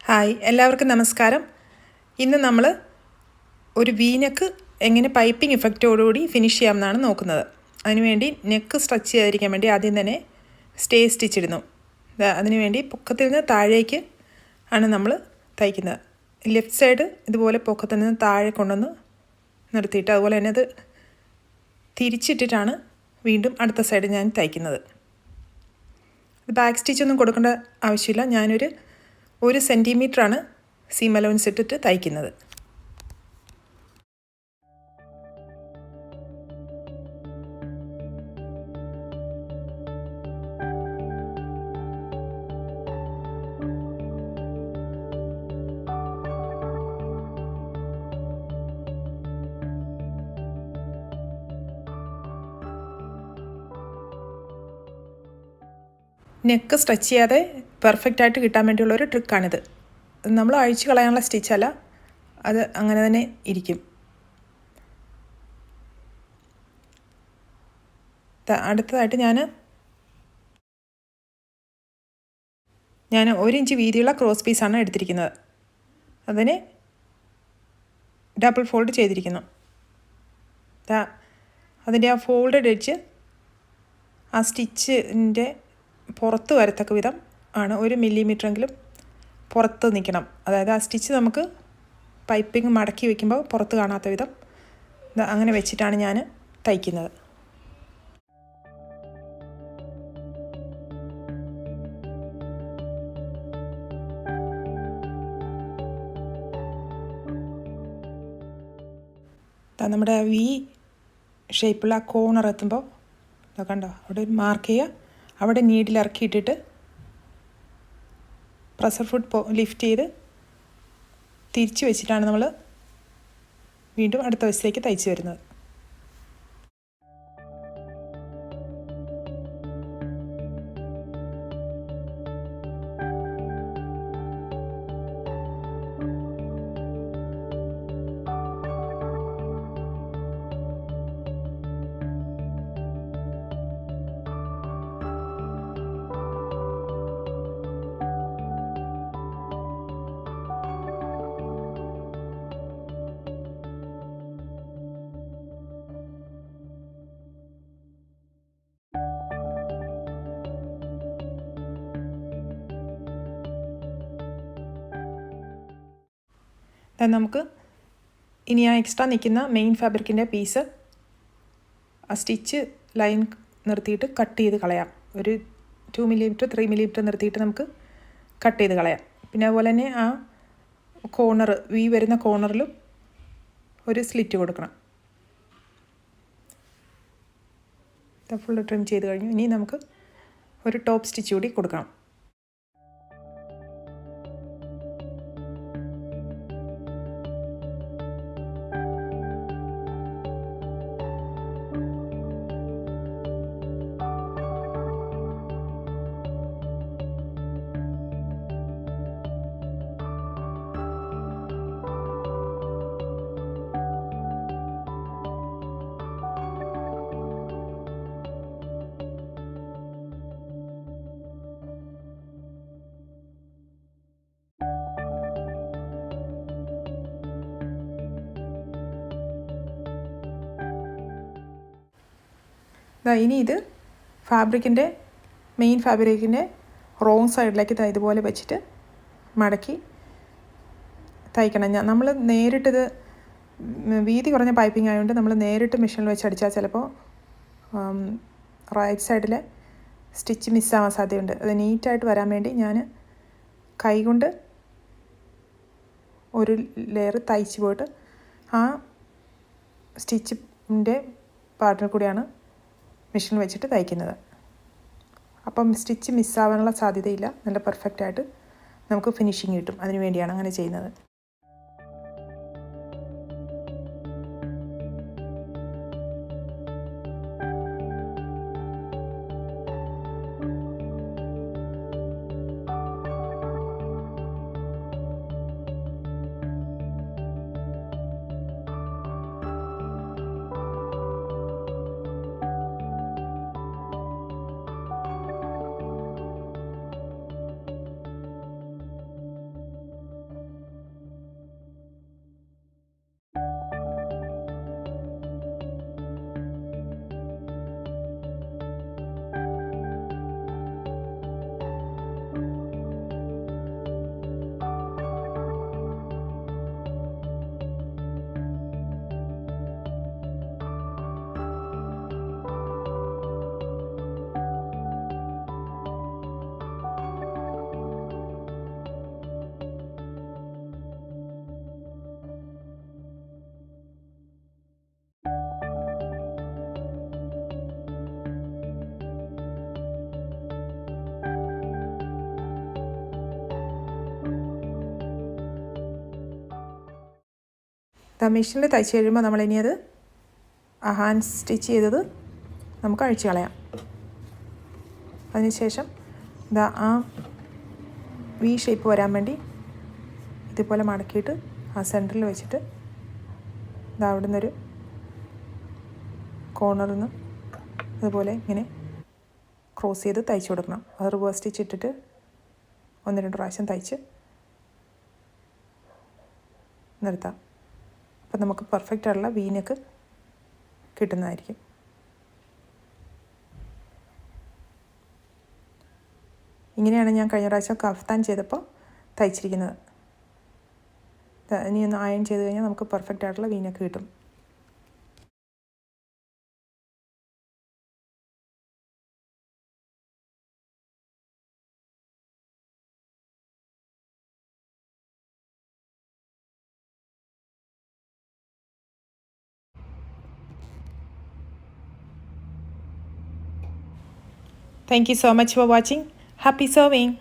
Hi, എല്ലാവർക്കും നമസ്കാരം. ഇന്ന് നമ്മൾ ഒരു വീനെക്ക് എങ്ങനെ പൈപ്പിംഗ് ഇഫക്റ്റോടുകൂടി ഫിനിഷ് ചെയ്യാമെന്നാണ് നോക്കുന്നത്. അതിനുവേണ്ടി നെക്ക് സ്ട്രെച്ച് ചെയ്യാതിരിക്കാൻ വേണ്ടി ആദ്യം തന്നെ സ്റ്റേ സ്റ്റിച്ച് ഇടുന്നു. അതിനുവേണ്ടി പൊക്കത്തിൽ നിന്ന് താഴേക്ക് ആണ് നമ്മൾ തയ്ക്കുന്നത്. ലെഫ്റ്റ് സൈഡ് ഇതുപോലെ പൊക്കത്തിൽ നിന്ന് താഴെ കൊണ്ടുവന്ന് നിർത്തിയിട്ട് അതുപോലെ തന്നെ അത് തിരിച്ചിട്ടിട്ടാണ് വീണ്ടും അടുത്ത സൈഡ് ഞാൻ തയ്ക്കുന്നത്. ബാക്ക് സ്റ്റിച്ചൊന്നും കൊടുക്കേണ്ട ആവശ്യമില്ല. ഞാനൊരു 1 സെൻറ്റിമീറ്ററാണ് സീം അലവൻസ് ഇട്ടിട്ട് തയ്ക്കുന്നത്. നെക്ക് സ്ട്രെച്ച് ചെയ്യാതെ പെർഫെക്റ്റായിട്ട് കിട്ടാൻ വേണ്ടിയുള്ളൊരു ട്രിക്കാണിത്. നമ്മൾ അഴിച്ചു കളയാനുള്ള സ്റ്റിച്ചല്ല, അത് അങ്ങനെ തന്നെ ഇരിക്കും. അടുത്തതായിട്ട് ഞാൻ 1 ഇഞ്ച് വീതിയുള്ള ക്രോസ് പീസാണ് എടുത്തിരിക്കുന്നത്. അതിനെ ഡബിൾ ഫോൾഡ് ചെയ്തിരിക്കുന്നു. അതിൻ്റെ ആ ഫോൾഡഡ് എഡ്ജ് ആ സ്റ്റിച്ചിൻ്റെ പുറത്ത് വരത്തക്ക വിധം ആണ് 1 മില്ലിമീറ്ററെങ്കിലും പുറത്ത് നിൽക്കണം. അതായത് ആ സ്റ്റിച്ച് നമുക്ക് പൈപ്പിംഗ് മടക്കി വയ്ക്കുമ്പോൾ പുറത്ത് കാണാത്ത വിധം അങ്ങനെ വെച്ചിട്ടാണ് ഞാൻ തയ്ക്കുന്നത്. നമ്മുടെ വി ഷേപ്പുള്ള ആ കോർണർ എത്തുമ്പോൾ കണ്ടോ, അവിടെ മാർക്ക് ചെയ്യുക. അവിടെ നീഡിൽ ഇറക്കിയിട്ടിട്ട് പ്രഷർ ഫുഡ് ലിഫ്റ്റ് ചെയ്ത് തിരിച്ച് വെച്ചിട്ടാണ് നമ്മൾ വീണ്ടും അടുത്ത വശത്തേക്ക് തയ്ച്ച് വരുന്നത്. നമുക്ക് ഇനി ആ എക്സ്ട്രാ നിൽക്കുന്ന മെയിൻ ഫാബ്രിക്കിൻ്റെ പീസ് ആ സ്റ്റിച്ച് ലൈൻ നിർത്തിയിട്ട് കട്ട് ചെയ്ത് കളയാം. ഒരു 2 മില്ലിമീറ്റർ 3 മില്ലിമീറ്റർ നിർത്തിയിട്ട് നമുക്ക് കട്ട് ചെയ്ത് കളയാം. പിന്നെ അതുപോലെ തന്നെ ആ കോർണർ വി വരുന്ന കോർണറിലും ഒരു സ്ലിറ്റ് കൊടുക്കണം. ഫുൾ ട്രിം ചെയ്ത് കഴിഞ്ഞു. ഇനി നമുക്ക് ഒരു ടോപ്പ് സ്റ്റിച്ച് കൂടി കൊടുക്കണം. ഇനി ഇത് മെയിൻ ഫാബ്രിക്കിൻ്റെ റോങ് സൈഡിലേക്ക് ഇതുപോലെ വെച്ചിട്ട് മടക്കി തയ്ക്കണം. നമ്മൾ നേരിട്ടിത് വീതി കുറഞ്ഞ പൈപ്പിംഗ് ആയതുകൊണ്ട് നമ്മൾ നേരിട്ട് മെഷീനിൽ വെച്ച് അടിച്ചാൽ ചിലപ്പോൾ റൈറ്റ് സൈഡിലെ സ്റ്റിച്ച് മിസ്സാവാൻ സാധ്യതയുണ്ട്. അത് നീറ്റായിട്ട് വരാൻ വേണ്ടി ഞാൻ കൈകൊണ്ട് ഒരു ലെയർ തയ്ച്ച് പോയിട്ട് ആ സ്റ്റിച്ചിൻ്റെ പാർട്ടിൽ കൂടിയാണ് മെഷീൻ വെച്ചിട്ട് തയ്ക്കുന്നത്. അപ്പം സ്റ്റിച്ച് മിസ്സാവാനുള്ള സാധ്യതയില്ല. നല്ല പെർഫെക്റ്റായിട്ട് നമുക്ക് ഫിനിഷിങ് കിട്ടും. അതിന് വേണ്ടിയാണ് അങ്ങനെ ചെയ്യുന്നത്. മെഷീനിൽ തയ്ച്ച് കഴിയുമ്പോൾ നമ്മളിനി അത് ഹാൻഡ് സ്റ്റിച്ച് ചെയ്തത് നമുക്ക് അഴിച്ച് കളയാം. അതിനുശേഷം ആ വി ഷേപ്പ് വരാൻ വേണ്ടി ഇതുപോലെ മടക്കിയിട്ട് ആ സെൻറ്ററിൽ വെച്ചിട്ട് അവിടെ നിന്നൊരു കോർണറിൽ നിന്ന് അതുപോലെ ഇങ്ങനെ ക്രോസ് ചെയ്ത് തയ്ച്ചു കൊടുക്കണം. അത് റിവേഴ്സ് സ്റ്റിച്ച് ഇട്ടിട്ട് 1-2 പ്രാവശ്യം തയ്ച്ച് നിർത്താം. അപ്പം നമുക്ക് പെർഫെക്റ്റ് ആയിട്ടുള്ള വി നെക്ക് കിട്ടുന്നതായിരിക്കും. ഇങ്ങനെയാണ് ഞാൻ കഴിഞ്ഞ പ്രാവശ്യം കഫ്താൻ ചെയ്തപ്പോൾ തയ്ച്ചിരിക്കുന്നത്. ഇനി ഒന്ന് അയൺ ചെയ്ത് കഴിഞ്ഞാൽ നമുക്ക് പെർഫെക്റ്റ് ആയിട്ടുള്ള വി നെക്ക് കിട്ടും. Thank you so much for watching. Happy sewing!